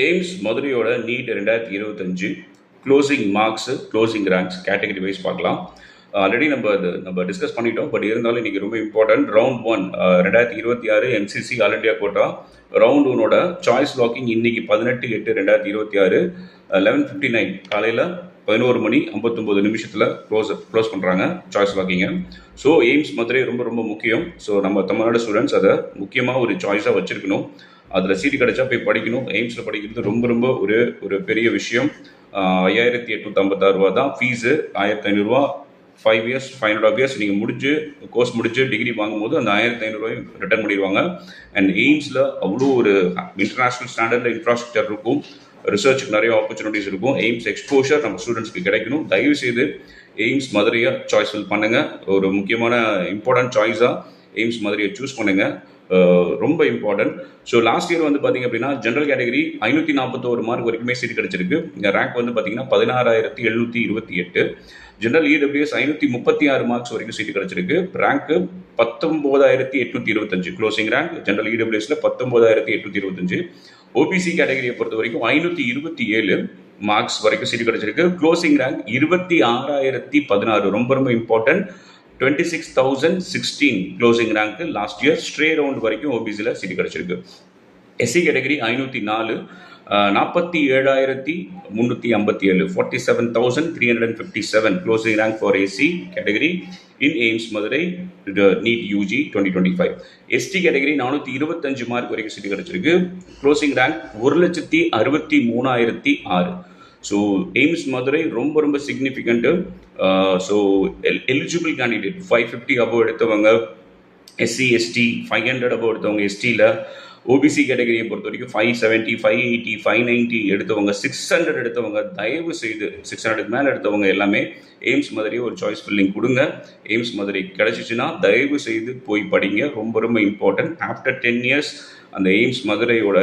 AIIMS மதுரையோட NEET 2025 closing marks, closing ranks category wise பார்க்கலாம். Already நம்ம டிஸ்கஸ் பண்ணிட்டோம். பட் இருந்தாலும் இன்றைக்கி ரொம்ப important. Round 1 2026 NCC all India quota round 1ஓட சாய்ஸ் லாக்கிங் இன்னைக்கு 18/8/2026 11:59 காலையில் 11:59 க்ளோஸ் பண்ணுறாங்க சாய்ஸ் லாக்கிங்க. ஸோ எய்ம்ஸ் மதுரை ரொம்ப ரொம்ப முக்கியம். ஸோ நம்ம தமிழ்நாடு ஸ்டூடெண்ட்ஸ் அதை முக்கியமாக ஒரு சாய்ஸாக வச்சுருக்கணும். அதில் சீட்டு கிடைச்சா போய் படிக்கணும். எய்ம்ஸில் படிக்கிறது ரொம்ப ரொம்ப ஒரு பெரிய விஷயம். 5856 ரூபா தான் ஃபீஸு. 1500 5 இயர்ஸ் 500 இயர்ஸ் நீங்கள் கோர்ஸ் முடிஞ்சு டிகிரி வாங்கும்போது அந்த 1500 ரிட்டர்ன் பண்ணிடுவாங்க. அண்ட் எய்ம்ஸில் அவ்வளோ ஒரு இன்டர்நேஷ்னல் ஸ்டாண்டர்டில் இன்ஃப்ராஸ்ட்ரக்சர் இருக்கும், ரிசர்ச்சுக்கு நிறைய ஆப்பர்ச்சுனிட்டிஸ் இருக்கும். எய்ம்ஸ் எக்ஸ்போஷர் நம்ம ஸ்டூடெண்ட்ஸ்க்கு கிடைக்கணும். தயவுசெய்து எய்ம்ஸ் மதுரையை சாய்ஸ் ஃபில் பண்ணுங்கள். ஒரு முக்கியமான இம்பார்ட்டன்ட் சாய்ஸாக எய்ம்ஸ் மதுரையை சூஸ் பண்ணுங்கள். ரொம்ப இம்பார்ட்டன்ட். ஸோ லாஸ்ட் இயர் வந்து பார்த்தீங்க அப்படின்னா ஜென்ரல் கேட்டகரி 541 மார்க் வரைக்குமே சீட் கிடைச்சிருக்கு. இந்த ரேங்க் வந்து பார்த்தீங்கன்னா 16,728. ஜென்ரல் இடபிள்யூஎஸ் 536 மார்க்ஸ் வரைக்கும் சீட்டு கிடைச்சிருக்கு. ரேங்க்கு 19,825 க்ளோசிங் ரேங்க். ஜென்ரல் இடபிள்யூஎஸ்ல 19,825. ஓபிசி கேட்டகரியை பொறுத்த வரைக்கும் 527 மார்க்ஸ் வரைக்கும் சீட்டு கிடைச்சிருக்கு. Closing rank 26,016. ரொம்ப ரொம்ப important. 26,016 closing rank last year. Stray round வரைக்கும் ஓபிசியில் சீட்டு கிடைச்சிருக்கு. SC category 504 47,357 47,357 closing rank for SC category in AIIMS Madurai NEET UG 2025. ST category 425 mark வரைக்கும் சீட்டு கிடைச்சிருக்கு. Closing rank 1,63,006. So AIIMS Madurai ரொம்ப ரொம்ப significant. So eligible candidate 550 above எடுத்தவங்க எஸ்சி எஸ்டி, 500 அபோவ் எடுத்தவங்க எஸ்டியில், OBC கேட்டகரியை பொறுத்த வரைக்கும் 570 580 590 எடுத்தவங்க, 600 எடுத்தவங்க, தயவு செய்து 600க்கு மேலே எடுத்தவங்க எல்லாமே எய்ம்ஸ் மதுரையை ஒரு சாய்ஸ் ஃபில்லிங் கொடுங்க. எய்ம்ஸ் மதுரை கிடச்சிச்சின்னா தயவு செய்து போய் படிங்க. ரொம்ப ரொம்ப இம்பார்ட்டன்ட். ஆஃப்டர் 10 இயர்ஸ் அந்த எய்ம்ஸ் மதுரையோட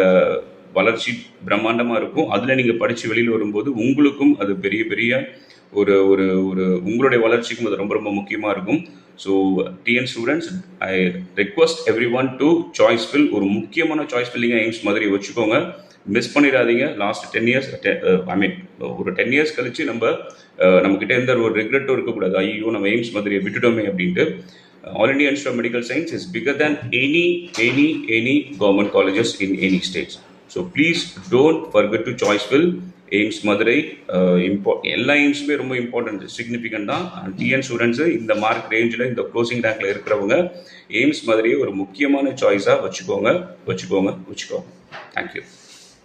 வளர்ச்சி பிரம்மாண்டமாக இருக்கும். அதில் நீங்கள் படித்து வெளியில் வரும்போது உங்களுக்கும் அது பெரிய பெரிய ஒரு ஒரு ஒரு உங்களுடைய வளர்ச்சிக்கும் அது ரொம்ப ரொம்ப முக்கியமாக இருக்கும். So TN students, I request every one to choice fill. ஒரு முக்கியமான சாய்ஸ் ஃபில்லிங்காக எய்ம்ஸ் மதுரை வச்சுக்கோங்க. மிஸ் பண்ணிடாதீங்க. லாஸ்ட் 10 இயர்ஸ் ஒரு 10 இயர்ஸ் கழிச்சு நம்மக்கிட்ட எந்த ஒரு ரெக்ரெட்டும் இருக்கக்கூடாது. ஐயோ நம்ம எய்ம்ஸ் மதுரையை விட்டுட்டோமே அப்படின்ட்டு. All India Institute of Medical Science is bigger than any government colleges in any states. So please don't forget to choice fill AIIMS Madurai. எல்லா எய்ம்ஸுமே ரொம்ப இம்பார்ட்டன்ட், சிக்னிஃபிகண்ட் தான். டிஎன் ஸ்டூடெண்ட்ஸு இந்த மார்க் ரேஞ்சில் இந்த க்ளோசிங் ரேங்கில் இருக்கிறவங்க எய்ம்ஸ் மதுரையை ஒரு முக்கியமான சாய்ஸாக வச்சுக்கோங்க. தேங்க்யூ.